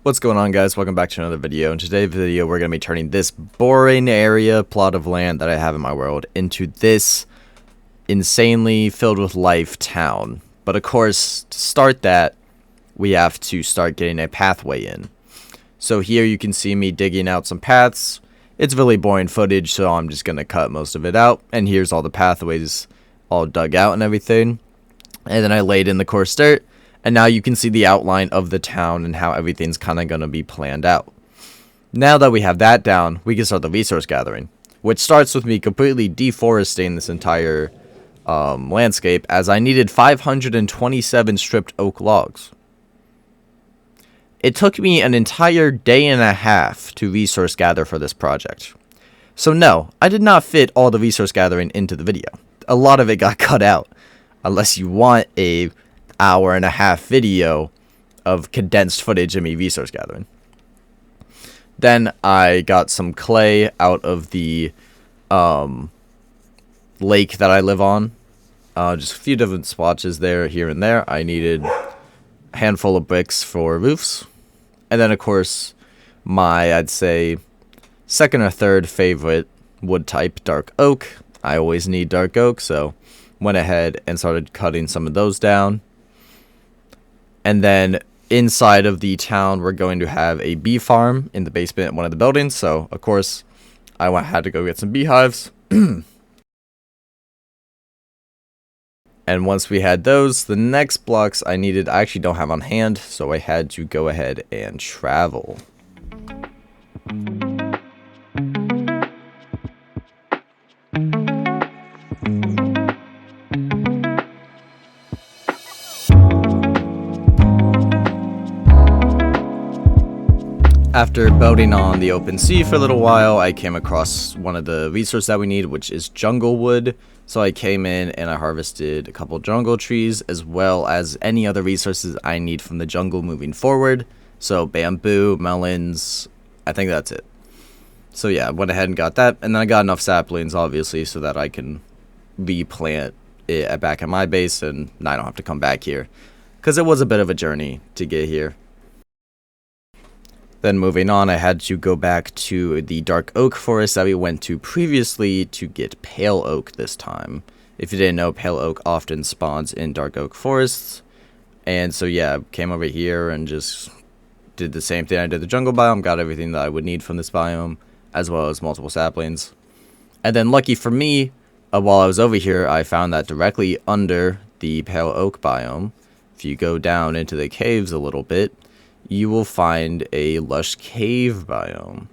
What's going on, guys? Welcome back to another video. In today's video, we're going to be turning this boring area plot of land that I have in my world into this insanely filled with life town. But of course, to start that, we have to start getting a pathway in. So here you can see me digging out some paths. It's really boring footage, so I'm just going to cut most of it out. And here's all the pathways all dug out and everything. And then I laid in the coarse dirt. And now you can see the outline of the town and how everything's kind of going to be planned out. Now that we have that down, we can start the resource gathering, which starts with me completely deforesting this entire landscape, as I needed 527 stripped oak logs. It took me an entire day and a half to resource gather for this project. So no, I did not fit all the resource gathering into the video. A lot of it got cut out, unless you want a hour-and-a-half video of condensed footage of me resource gathering. Then I got some clay out of the lake that I live on. Just a few different swatches there, here and there. I needed a handful of bricks for roofs. And then, of course, my, I'd say, second or third favorite wood type, dark oak. I always need dark oak, so went ahead and started cutting some of those down. And then inside of the town, we're going to have a bee farm in the basement of one of the buildings. So, of course, I had to go get some beehives. And once we had those, the next blocks I needed, I actually don't have on hand. So I had to go ahead and travel. After boating on the open sea for a little while, I came across one of the resources that we need, which is jungle wood. So I came in and I harvested a couple jungle trees, as well as any other resources I need from the jungle moving forward. So bamboo, melons, I think that's it. So yeah, I went ahead and got that, and then I got enough saplings, obviously, so that I can replant it back at my base, and I don't have to come back here, because it was a bit of a journey to get here. Then moving on, I had to go back to the dark oak forest that we went to previously to get pale oak this time. If you didn't know, pale oak often spawns in dark oak forests. And so yeah, came over here and just did the same thing I did the jungle biome, got everything that I would need from this biome, as well as multiple saplings. And then lucky for me, while I was over here, I found that directly under the pale oak biome, if you go down into the caves a little bit, you will find a lush cave biome,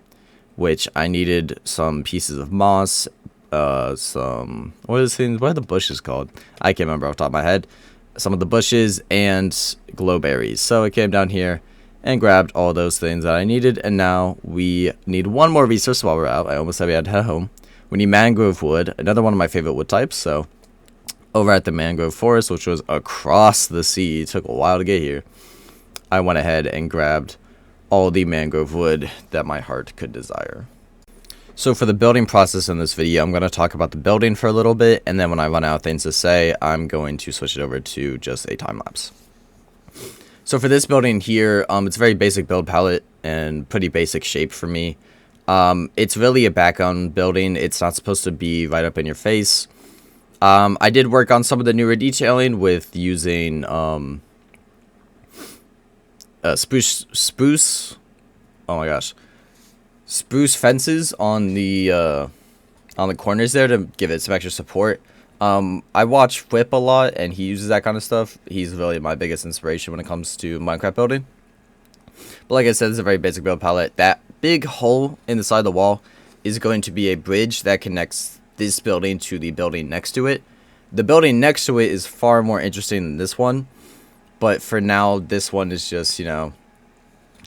which I needed some pieces of moss, what are the bushes called? I can't remember off the top of my head. Some of the bushes and glowberries. So I came down here and grabbed all those things that I needed, and now we need one more resource while we're out. I almost said we had to head home. We need mangrove wood, another one of my favorite wood types. So over at the mangrove forest, which was across the sea, it took a while to get here, I went ahead and grabbed all the mangrove wood that my heart could desire. So for the building process in this video, I'm going to talk about the building for a little bit, and then when I run out of things to say, I'm going to switch it over to just a time lapse. So for this building here, it's a very basic build palette and pretty basic shape for me. It's really a background building. It's not supposed to be right up in your face. I did work on some of the newer detailing with using spruce fences on the corners there to give it some extra support. I watch Flip a lot, and he uses that kind of stuff. He's really my biggest inspiration when it comes to Minecraft building. But like I said, it's a very basic build palette. That big hole in the side of the wall is going to be a bridge that connects this building to the building next to it. The building next to it is far more interesting than this one. But for now, this one is just,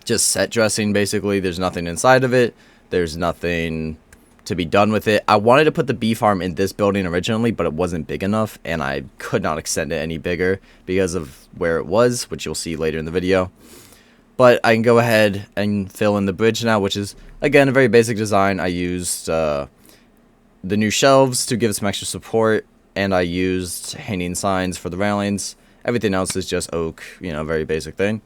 just set dressing, basically. There's nothing inside of it. There's nothing to be done with it. I wanted to put the bee farm in this building originally, but it wasn't big enough, and I could not extend it any bigger because of where it was, which you'll see later in the video. But I can go ahead and fill in the bridge now, which is, again, a very basic design. I used the new shelves to give it some extra support, and I used hanging signs for the railings. Everything else is just oak, very basic thing.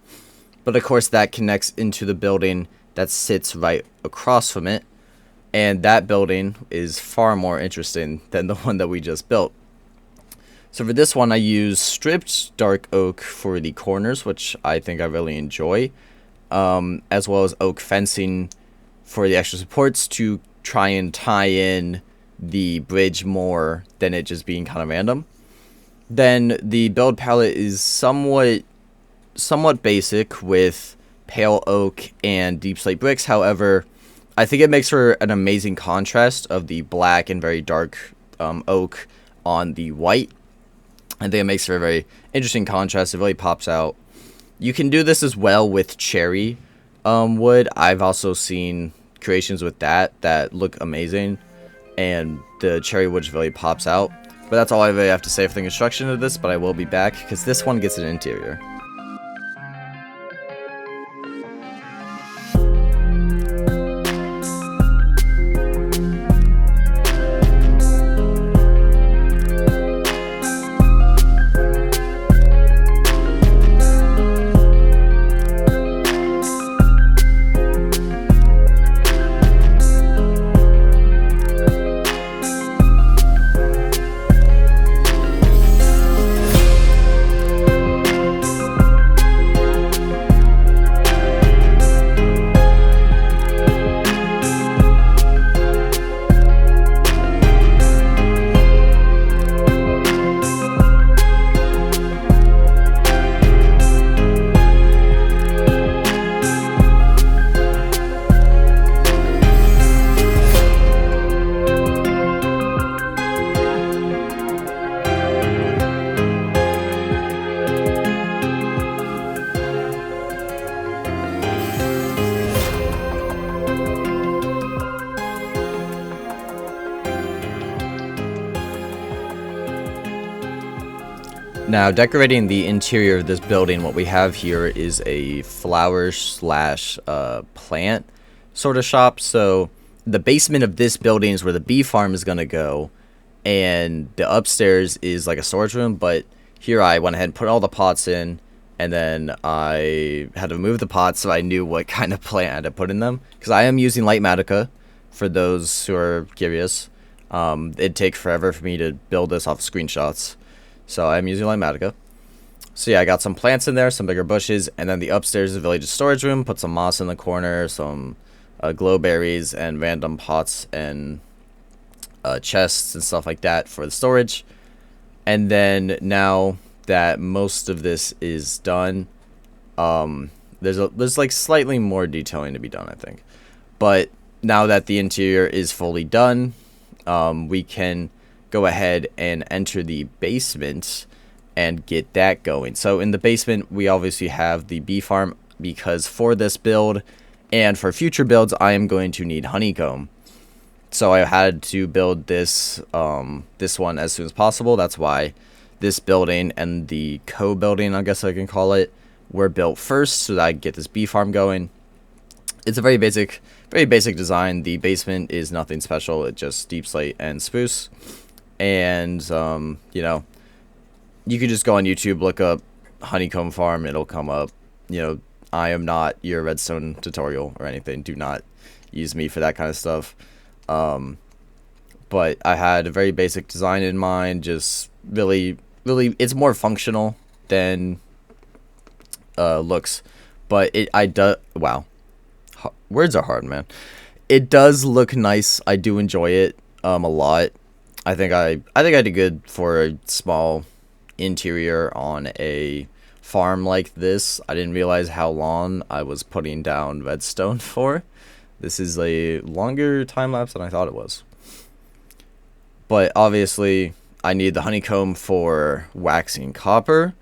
But of course that connects into the building that sits right across from it. And that building is far more interesting than the one that we just built. So for this one, I use stripped dark oak for the corners, which I think I really enjoy, as well as oak fencing for the extra supports to try and tie in the bridge more than it just being kind of random. Then the build palette is somewhat basic with pale oak and deep slate bricks. However, I think it makes for an amazing contrast of the black and very dark oak on the white. I think it makes for a very interesting contrast. It really pops out. You can do this as well with cherry wood. I've also seen creations with that look amazing, and the cherry wood really pops out. But that's all I really have to say for the construction of this, but I will be back because this one gets an interior. Now, decorating the interior of this building, what we have here is a flower slash plant sort of shop. So the basement of this building is where the bee farm is going to go, and the upstairs is like a storage room. But here I went ahead and put all the pots in, and then I had to move the pots so I knew what kind of plant I had to put in them, because I am using light matica for those who are curious. It'd take forever for me to build this off screenshots. So I'm using light matica. So yeah, I got some plants in there, some bigger bushes, and then the upstairs is the village storage room. Put some moss in the corner, some glowberries, and random pots and chests and stuff like that for the storage. And then now that most of this is done, there's like slightly more detailing to be done, I think. But now that the interior is fully done, we can go ahead and enter the basement and get that going. So in the basement, we obviously have the bee farm, because for this build and for future builds, I am going to need honeycomb. So I had to build this this one as soon as possible. That's why this building and the co-building, I guess I can call it, were built first so that I could get this bee farm going. It's a very basic design. The basement is nothing special. It's just deep slate and spruce. And, you know, you could just go on YouTube, look up honeycomb farm. It'll come up. You know, I am not your redstone tutorial or anything. Do not use me for that kind of stuff. But I had a very basic design in mind. Just really, it's more functional than looks. But wow. Words are hard, man. It does look nice. I do enjoy it a lot. I think I did good for a small interior on a farm like this. I didn't realize how long I was putting down redstone for. This is a longer time lapse than I thought it was. But obviously, I need the honeycomb for waxing copper,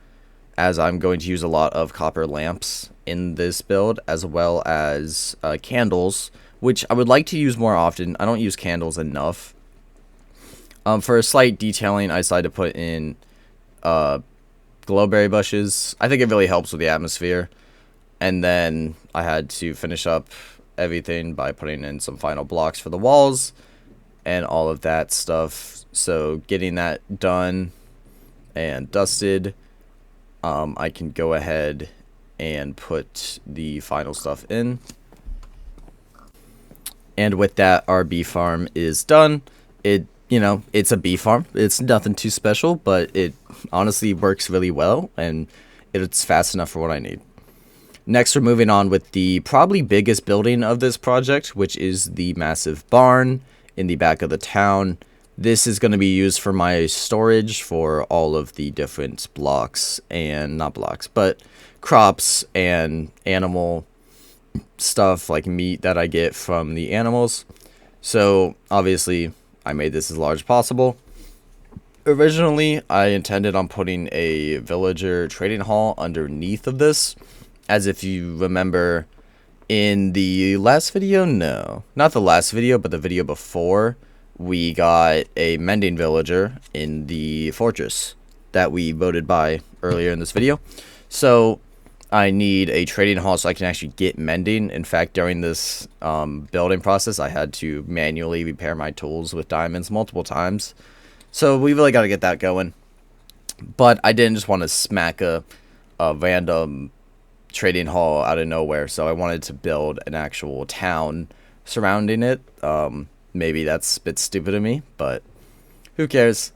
as I'm going to use a lot of copper lamps in this build, as well as candles, which I would like to use more often. I don't use candles enough. For a slight detailing, I decided to put in glowberry bushes. I think it really helps with the atmosphere. And then I had to finish up everything by putting in some final blocks for the walls and all of that stuff. So getting that done and dusted, I can go ahead and put the final stuff in. And with that, our bee farm is done. It's a bee farm. It's nothing too special, but it honestly works really well, and it's fast enough for what I need. Next, we're moving on with the probably biggest building of this project, which is the massive barn in the back of the town. This is going to be used for my storage for all of the different blocks, and not blocks, but crops and animal stuff like meat that I get from the animals. So obviously I made this as large as possible. Originally I intended on putting a villager trading hall underneath of this, as if you remember in the last video, no, not the last video, but the video before, we got a mending villager in the fortress that we voted by earlier in this video. So I need a trading hall so I can actually get mending. In fact, during this building process, I had to manually repair my tools with diamonds multiple times. So we really got to get that going. But I didn't just want to smack a random trading hall out of nowhere. So I wanted to build an actual town surrounding it. Maybe that's a bit stupid of me, but who cares?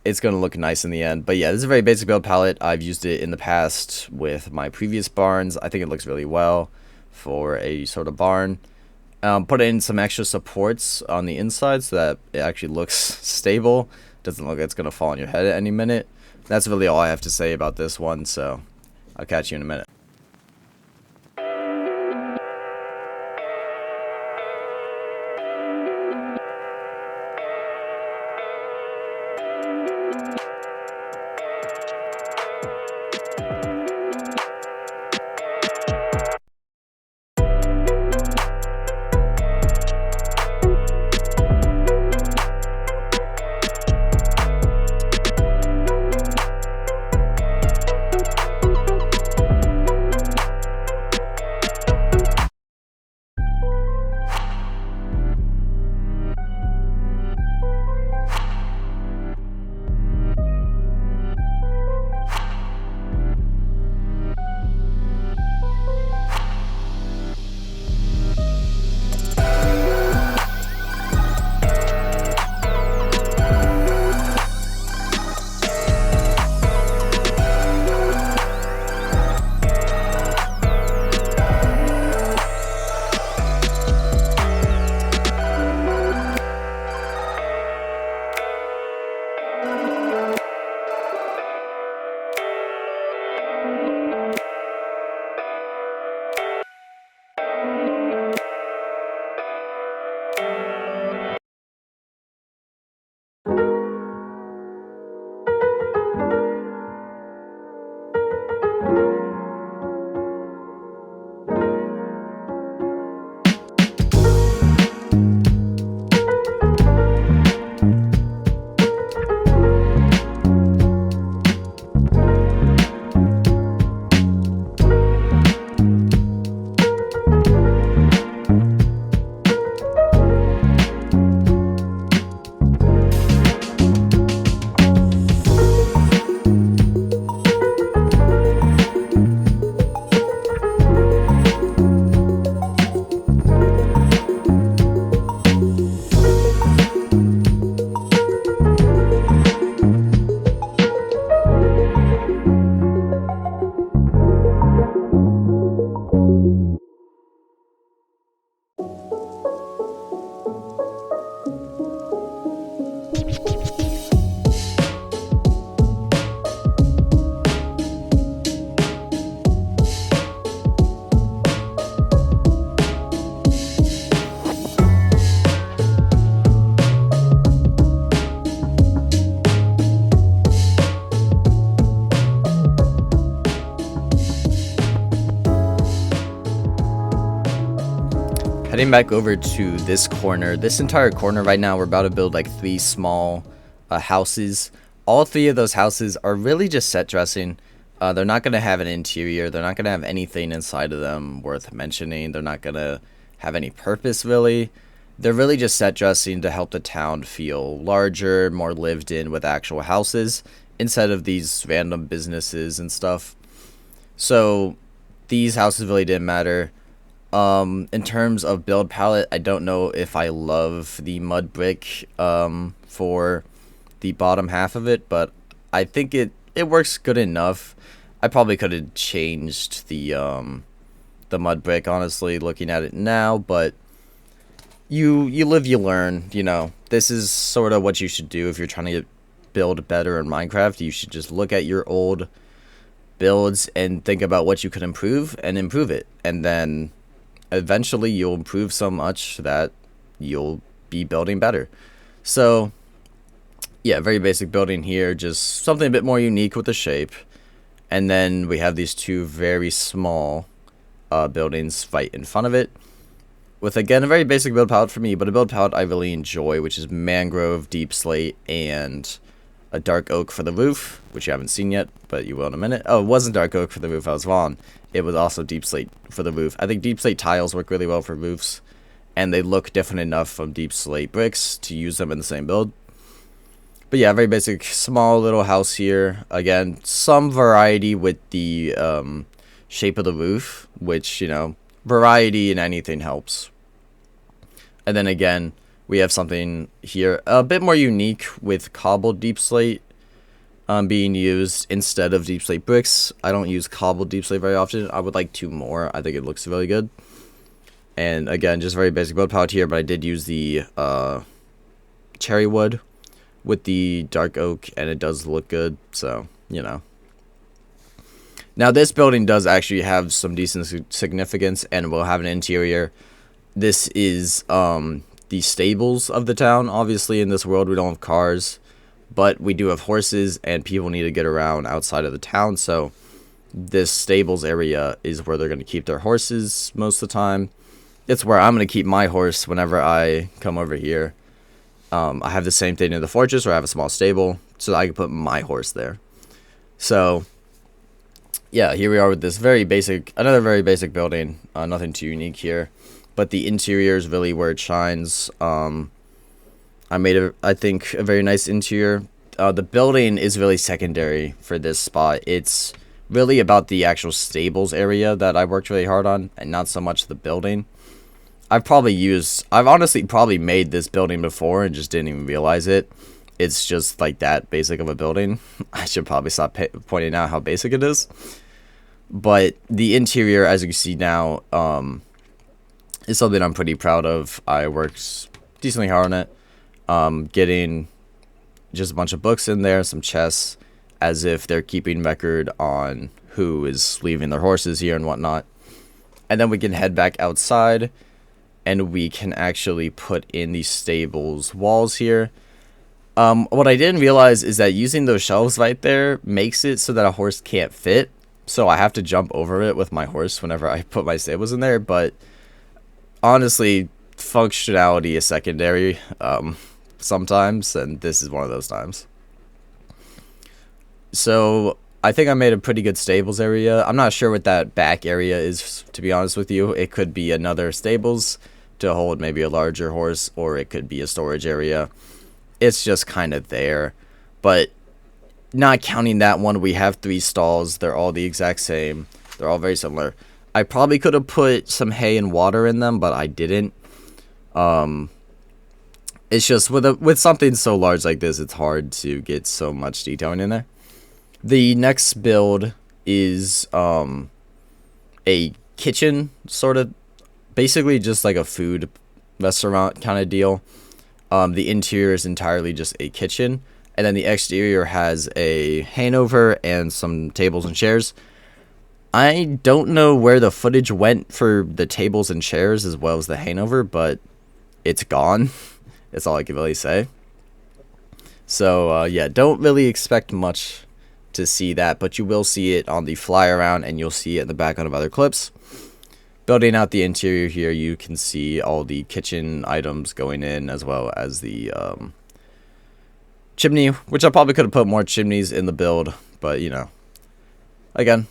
It's going to look nice in the end. But yeah, this is a very basic build palette. I've used it in the past with my previous barns. I think it looks really well for a sort of barn. Put in some extra supports on the inside so that it actually looks stable. Doesn't look like it's going to fall on your head at any minute. That's really all I have to say about this one, so I'll catch you in a minute. Heading back over to this corner, this entire corner right now, we're about to build like 3 small houses. All 3 of those houses are really just set dressing. They're not going to have an interior. They're not going to have anything inside of them worth mentioning. They're not going to have any purpose really. They're really just set dressing to help the town feel larger, more lived in with actual houses instead of these random businesses and stuff. So these houses really didn't matter. In terms of build palette, I don't know if I love the mud brick for the bottom half of it, but I think it works good enough. I probably could have changed the mud brick, honestly, looking at it now, but you live, you learn. You know, this is sort of what you should do if you're trying to build better in Minecraft. You should just look at your old builds and think about what you could improve and improve it, and then eventually you'll improve so much that you'll be building better. So yeah, very basic building here, just something a bit more unique with the shape. And then we have these two very small buildings right in front of it, with again a very basic build palette for me, but a build palette I really enjoy, which is mangrove, deep slate, and a dark oak for the roof, which you haven't seen yet, but you will in a minute. Oh, it wasn't dark oak for the roof, I was wrong. It was also deep slate for the roof. I think deep slate tiles work really well for roofs, and they look different enough from deep slate bricks to use them in the same build. But yeah, very basic, small little house here. Again, some variety with the shape of the roof, which, you know, variety in anything helps. And then again, we have something here a bit more unique with cobbled deep slate being used instead of deep slate bricks. I don't use cobbled deep slate very often. I would like two more. I think it looks really good. And again, just very basic build palette here, but I did use the cherry wood with the dark oak, and it does look good, so, you know. Now, this building does actually have some decent significance, and will have an interior. This is the stables of the town. Obviously, in this world, we don't have cars, but we do have horses, and people need to get around outside of the town, so this stables area is where they're going to keep their horses most of the time. It's where I'm going to keep my horse whenever I come over here. I have the same thing in the fortress, where I have a small stable, so I can put my horse there. So, yeah, here we are with this another very basic building. Nothing too unique here, but the interior is really where it shines. I made I think, a very nice interior. The building is really secondary for this spot. It's really about the actual stables area that I worked really hard on, and not so much the building. I've honestly probably made this building before and just didn't even realize it. It's just like that basic of a building. I should probably stop pointing out how basic it is. But the interior, as you can see now, is something I'm pretty proud of. I worked decently hard on it. Getting just a bunch of books in there, some chests, as if they're keeping record on who is leaving their horses here and whatnot. And then we can head back outside, and we can actually put in the stables walls here. What I didn't realize is that using those shelves right there makes it so that a horse can't fit. So I have to jump over it with my horse whenever I put my stables in there. But honestly, functionality is secondary sometimes, and this is one of those times. So I think I made a pretty good stables area. I'm not sure what that back area is, to be honest with you. It could be another stables to hold maybe a larger horse, or it could be a storage area. It's just kind of there. But not counting that one, we have 3 stalls. They're all the exact same. They're all very similar. I probably could have put some hay and water in them, but I didn't. It's just with something so large like this, it's hard to get so much detailing in there. The next build is a kitchen, sort of, basically just like a food restaurant kind of deal. The interior is entirely just a kitchen, and then the exterior has a hangover and some tables and chairs. I don't know where the footage went for the tables and chairs as well as the hangover, but it's gone. That's all I can really say. So yeah, don't really expect much to see that, but you will see it on the fly around, and you'll see it in the background of other clips. Building out the interior here, you can see all the kitchen items going in, as well as the chimney, which I probably could have put more chimneys in the build, but you know, again,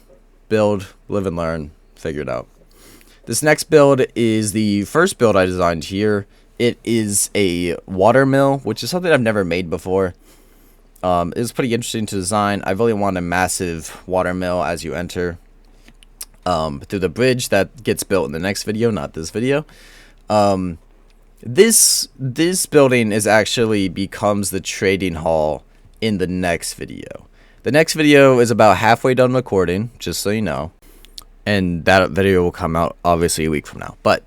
build, live and learn, figure it out. This next build is the first build I designed here. It is a water mill, which is something I've never made before. It was pretty interesting to design. I really want a massive water mill as you enter. through the bridge that gets built in the next video, not this video. This building is actually becomes the trading hall in the next video. The next video is about halfway done recording, just so you know. And that video will come out obviously a week from now. But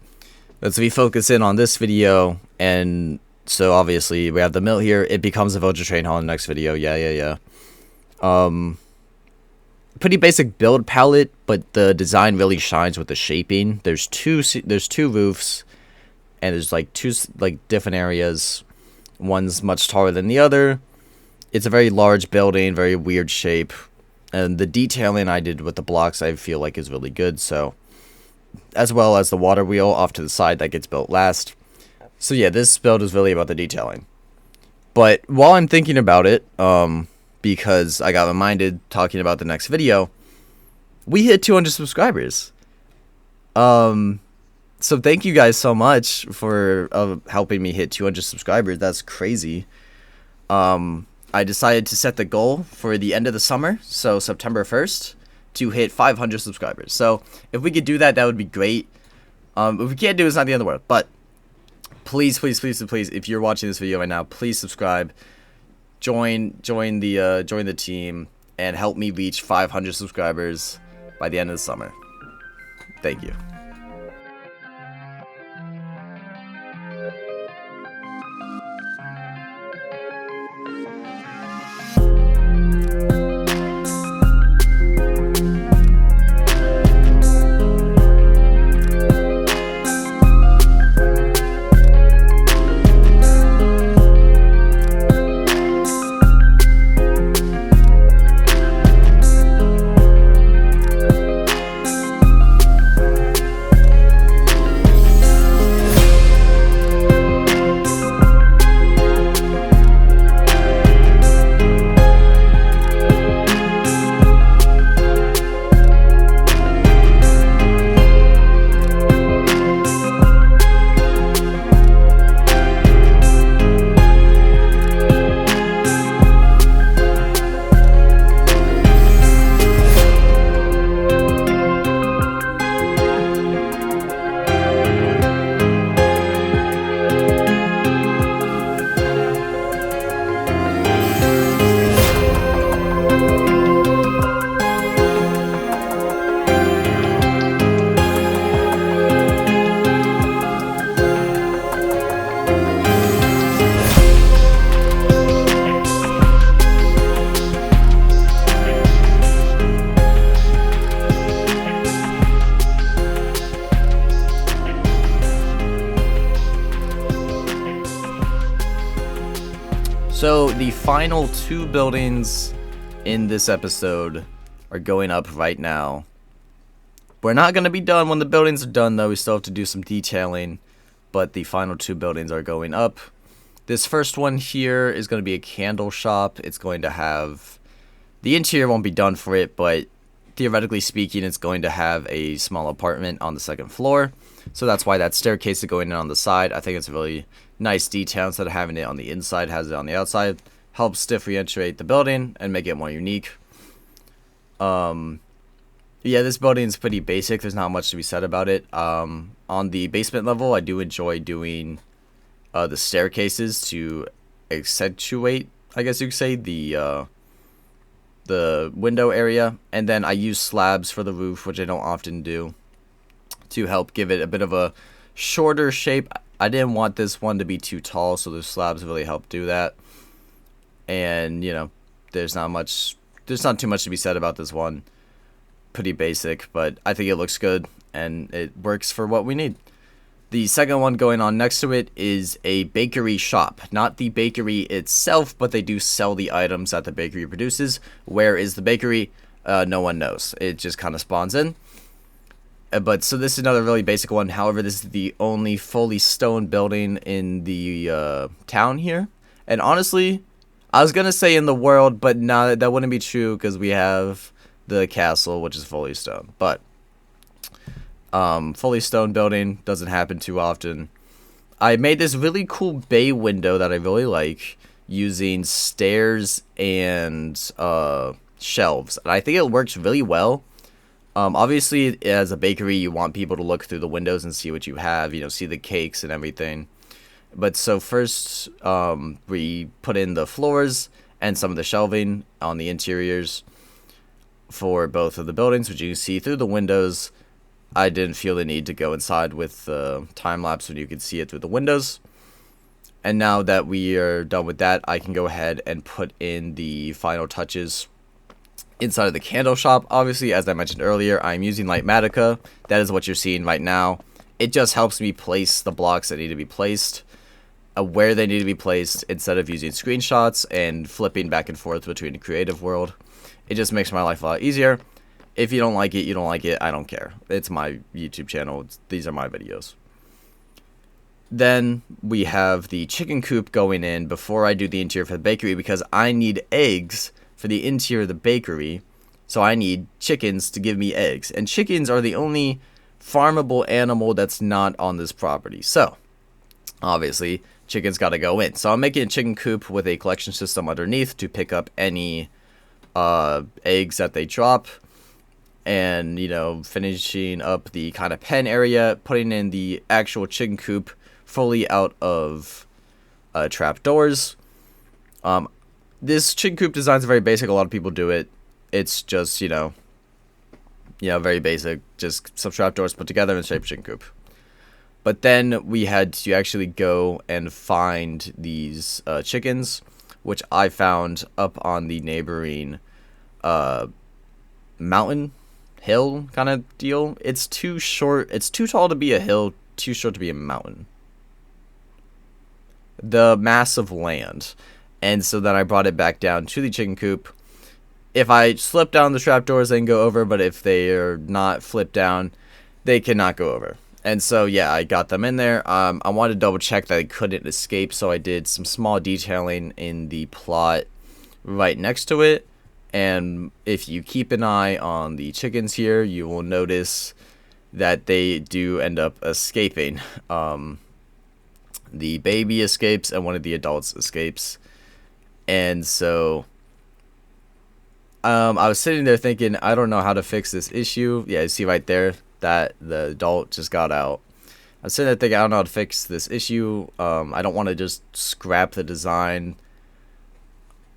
let's focus in on this video. And so obviously we have the mill here. It becomes a villager train hall in the next video. Yeah. Pretty basic build palette, but the design really shines with the shaping. There's two roofs, and there's like two different areas. One's much taller than the other. It's a very large building, very weird shape, and the detailing I did with the blocks I feel like is really good. So, as well as the water wheel off to the side that gets built last. So yeah, this build is really about the detailing. But while I'm thinking about it, because I got reminded talking about the next video, we hit 200 subscribers. So thank you guys so much for helping me hit 200 subscribers. That's crazy. I decided to set the goal for the end of the summer, so September 1st, to hit 500 subscribers. So if we could do that, that would be great. If we can't do it, it's not the end of the world. But please, if you're watching this video right now, please subscribe. Join the team and help me reach 500 subscribers by the end of the summer. Thank you. So the final two buildings in this episode are going up right now. We're not going to be done when the buildings are done, though. We still have to do some detailing, but the final two buildings are going up. This first one here is going to be a candle shop. It's going to have, the interior won't be done for it, but theoretically speaking, it's going to have a small apartment on the second floor. So that's why that staircase is going in on the side. I think it's really nice detail. Instead of having it on the inside, has it on the outside. Helps differentiate the building and make it more unique. Yeah, this building is pretty basic. There's not much to be said about it. On the basement level, I do enjoy doing the staircases to accentuate, I guess you could say, the window area. And then I use slabs for the roof, which I don't often do, to help give it a bit of a shorter shape. I didn't want this one to be too tall, so the slabs really help do that. And, you know, there's not too much to be said about this one. Pretty basic, but I think it looks good, and it works for what we need. The second one going on next to it is a bakery shop. Not the bakery itself, but they do sell the items that the bakery produces. Where is the bakery? No one knows. It just kind of spawns in. But so this is another really basic one. However, this is the only fully stone building in the town here. And honestly, I was going to say in the world, but no, that wouldn't be true because we have the castle, which is fully stone. But fully stone building doesn't happen too often. I made this really cool bay window that I really like using stairs and shelves. And I think it works really well. Obviously, as a bakery, you want people to look through the windows and see what you have, you know, see the cakes and everything. But so first, we put in the floors and some of the shelving on the interiors for both of the buildings, which you can see through the windows. I didn't feel the need to go inside with the time lapse when you could see it through the windows. And now that we are done with that, I can go ahead and put in the final touches inside of the candle shop. Obviously, as I mentioned earlier, I'm using Lightmatica. That is what you're seeing right now. It just helps me place the blocks that need to be placed, where they need to be placed, instead of using screenshots and flipping back and forth between the creative world. It just makes my life a lot easier. If you don't like it, you don't like it. I don't care. It's my YouTube channel. These are my videos. Then we have the chicken coop going in before I do the interior for the bakery, because I need eggs for the interior of the bakery. So I need chickens to give me eggs. And chickens are the only farmable animal that's not on this property. So, obviously, chickens got to go in. So I'm making a chicken coop with a collection system underneath to pick up any eggs that they drop. And, you know, finishing up the kind of pen area, putting in the actual chicken coop fully out of trapdoors. This chicken coop design is very basic. A lot of people do it. It's just, you know, very basic. Just some trapdoors put together in the shape of chicken coop. But then we had to actually go and find these chickens, which I found up on the neighboring mountain, hill kind of deal. It's too short. It's too tall to be a hill, too short to be a mountain. The mass of land. And so then I brought it back down to the chicken coop. If I slip down the trapdoors, they can go over, but if they are not flipped down, they cannot go over. And so, yeah, I got them in there. I wanted to double check that they couldn't escape, so I did some small detailing in the plot right next to it. And if you keep an eye on the chickens here, you will notice that they do end up escaping. The baby escapes and one of the adults escapes. And so I was sitting there thinking, I don't know how to fix this issue. Yeah, you see right there that the adult just got out. I was sitting there thinking, I don't know how to fix this issue. I don't want to just scrap the design.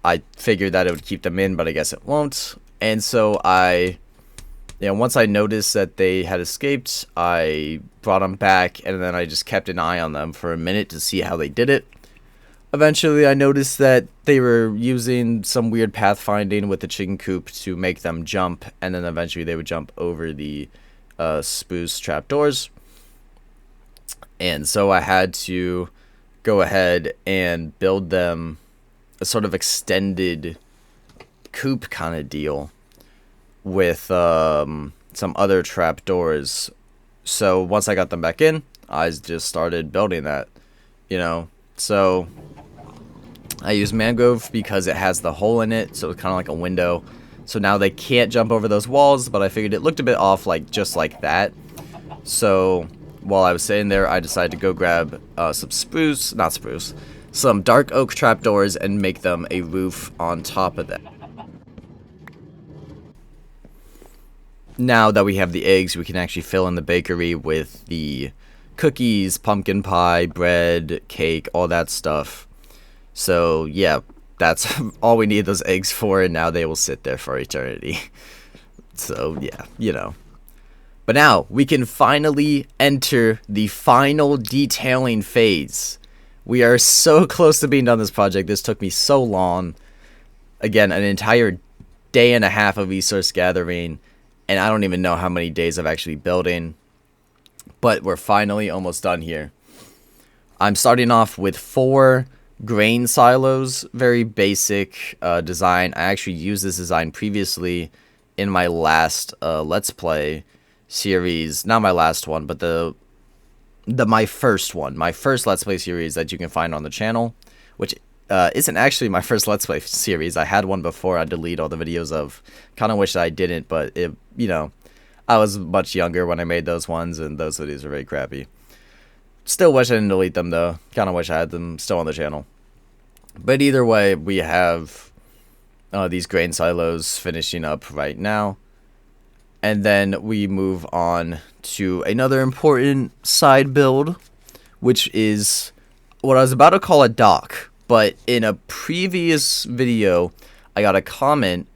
I figured that it would keep them in, but I guess it won't. And so once I noticed that they had escaped, I brought them back, and then I just kept an eye on them for a minute to see how they did it. Eventually, I noticed that they were using some weird pathfinding with the chicken coop to make them jump, and then eventually they would jump over the spruce trapdoors. And so I had to go ahead and build them a sort of extended coop kind of deal with some other trapdoors. So once I got them back in, I just started building that, So I use mangrove because it has the hole in it, so it's kind of like a window. So now they can't jump over those walls, but I figured it looked a bit off, just like that. So while I was sitting there, I decided to go grab some dark oak trapdoors and make them a roof on top of that. Now that we have the eggs, we can actually fill in the bakery with the cookies, pumpkin pie, bread, cake, all that stuff. So yeah, that's all we need those eggs for, and now they will sit there for eternity. So yeah, But now we can finally enter the final detailing phase. We are so close to being done this project. This took me so long. Again, an entire day and a half of resource gathering, and I don't even know how many days of actually building. But we're finally almost done here. I'm starting off with 4 grain silos, very basic design. I actually used this design previously in my last Let's Play series. Not my last one, but my first Let's Play series that you can find on the channel, which isn't actually my first Let's Play series. I had one before I deleted all the videos of. Kind of wish I didn't, but I was much younger when I made those ones, and those videos were very crappy. Still wish I didn't delete them, though. Kind of wish I had them still on the channel. But either way, we have these grain silos finishing up right now. And then we move on to another important side build, which is what I was about to call a dock. But in a previous video, I got a comment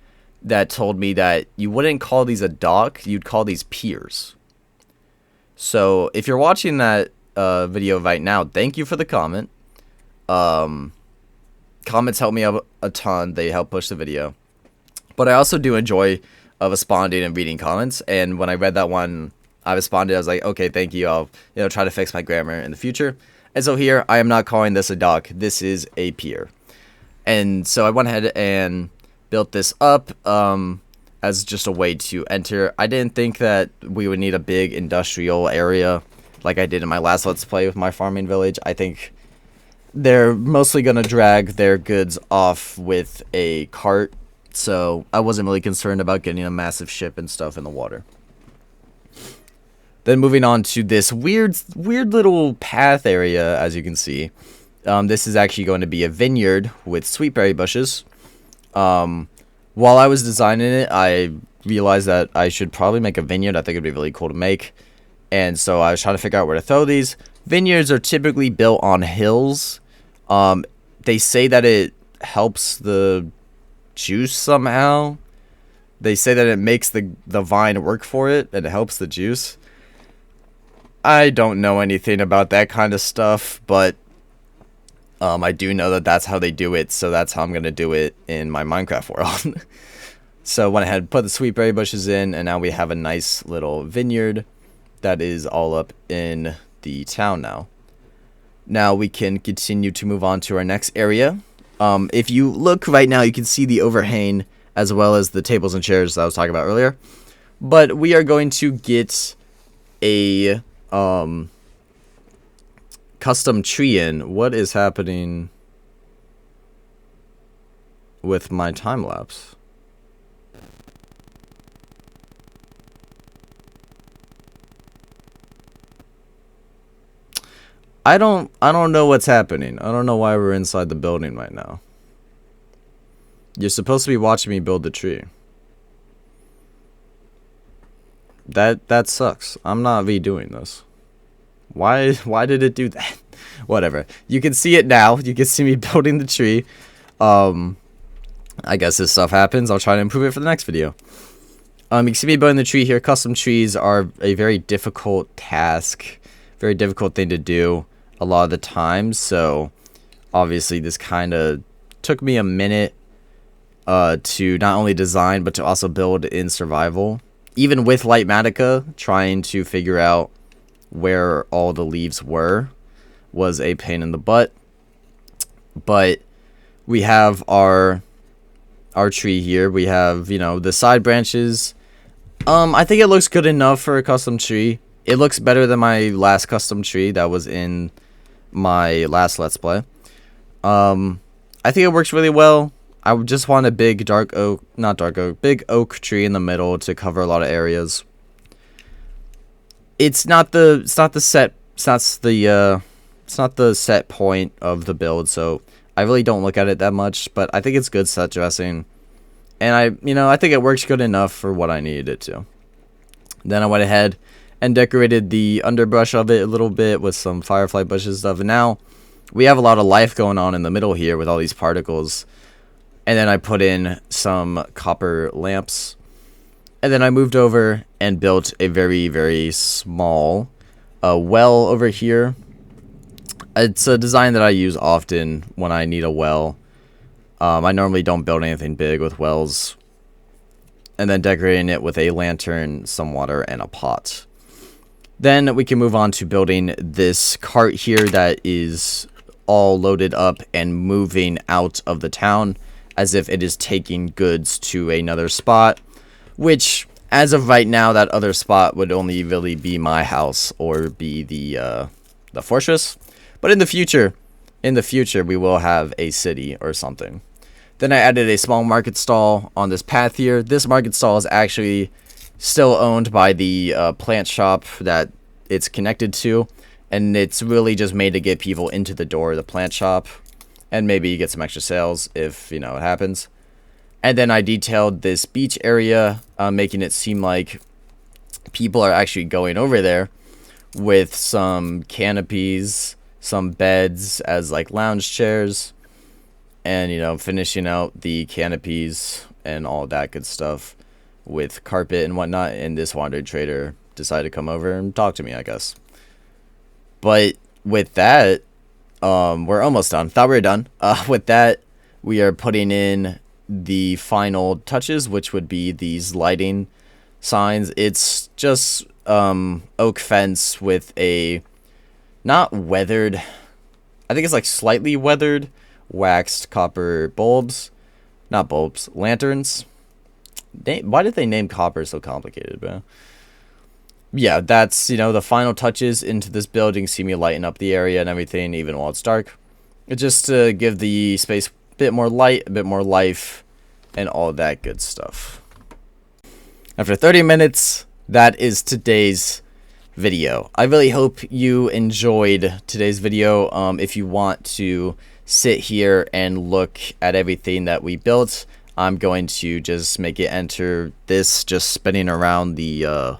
that told me that you wouldn't call these a dock, you'd call these piers. So if you're watching that video right now, thank you for the comment. Comments help me out a ton. They help push the video. But I also do enjoy responding and reading comments. And when I read that one, I responded. I was like, okay, thank you. I'll try to fix my grammar in the future. And so here, I am not calling this a dock. This is a pier. And so I went ahead and built this up as just a way to enter. I didn't think that we would need a big industrial area like I did in my last Let's Play with my farming village. I think they're mostly going to drag their goods off with a cart, so I wasn't really concerned about getting a massive ship and stuff in the water. Then moving on to this weird little path area, as you can see. This is actually going to be a vineyard with sweetberry bushes. While I was designing it, I realized that I should probably make a vineyard. I think it'd be really cool to make. And so I was trying to figure out where to throw these. Vineyards are typically built on hills. They say that it helps the juice somehow. They say that it makes the vine work for it, and it helps the juice. I don't know anything about that kind of stuff, but I do know that that's how they do it, so that's how I'm going to do it in my Minecraft world. So went ahead, put the sweetberry bushes in, and now we have a nice little vineyard that is all up in the town now. Now we can continue to move on to our next area. If you look right now, you can see the overhang as well as the tables and chairs that I was talking about earlier. But we are going to get a custom tree in. What is happening with my time lapse? I don't know what's happening. I don't know why we're inside the building right now. You're supposed to be watching me build the tree. That sucks. I'm not redoing this. Why did it do that? Whatever. You can see it now. You can see me building the tree. I guess this stuff happens. I'll try to improve it for the next video. You can see me building the tree here. Custom trees are a very difficult task. Very difficult thing to do a lot of the time, so obviously this kind of took me a minute to not only design but to also build in survival. Even with Lightmatica, trying to figure out where all the leaves were was a pain in the butt. But we have our tree here. We have, the side branches. I think it looks good enough for a custom tree. It looks better than my last custom tree that was in my last Let's Play. I think it works really well. I would just want a big big oak tree in the middle to cover a lot of areas. It's not the set point of the build, so I really don't look at it that much, but I think it's good set dressing. And I think it works good enough for what I needed it to. Then I went ahead and decorated the underbrush of it a little bit with some firefly bushes and stuff. And now we have a lot of life going on in the middle here with all these particles. And then I put in some copper lamps. And then I moved over and built a very, very small well over here. It's a design that I use often when I need a well. I normally don't build anything big with wells. And then decorating it with a lantern, some water, and a pot. Then we can move on to building this cart here that is all loaded up and moving out of the town as if it is taking goods to another spot, which as of right now, that other spot would only really be my house or be the fortress. But in the future, we will have a city or something. Then I added a small market stall on this path here. This market stall is actually still owned by the plant shop that it's connected to, and it's really just made to get people into the door of the plant shop and maybe get some extra sales if it happens. And then I detailed this beach area, making it seem like people are actually going over there with some canopies, some beds as like lounge chairs, and finishing out the canopies and all that good stuff with carpet and whatnot. And this wandering trader decided to come over and talk to me, I guess. But with that, we're almost done. Thought we were done. With that, we are putting in the final touches, which would be these lighting signs. It's just oak fence with a not weathered, I think it's like slightly weathered waxed copper bulbs. Not bulbs, lanterns. Why did they name copper so complicated, bro? Yeah, that's, the final touches into this building. See me lighten up the area and everything, even while it's dark. It's just to give the space a bit more light, a bit more life, and all that good stuff. After 30 minutes, that is today's video. I really hope you enjoyed today's video. If you want to sit here and look at everything that we built, I'm going to just make it enter this, just spinning around the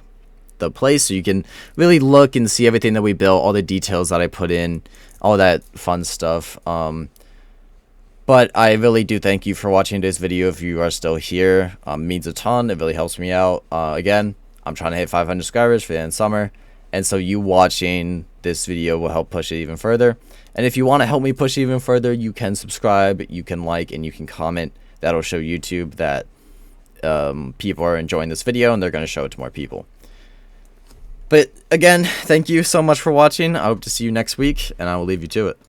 place, so you can really look and see everything that we built, all the details that I put in, all that fun stuff. But I really do thank you for watching today's video. If you are still here, it means a ton. It really helps me out. Again, I'm trying to hit 500 subscribers for the end of summer, and so you watching this video will help push it even further. And if you want to help me push it even further, you can subscribe, you can like, and you can comment. That'll show YouTube that people are enjoying this video, and they're going to show it to more people. But again, thank you so much for watching. I hope to see you next week, and I will leave you to it.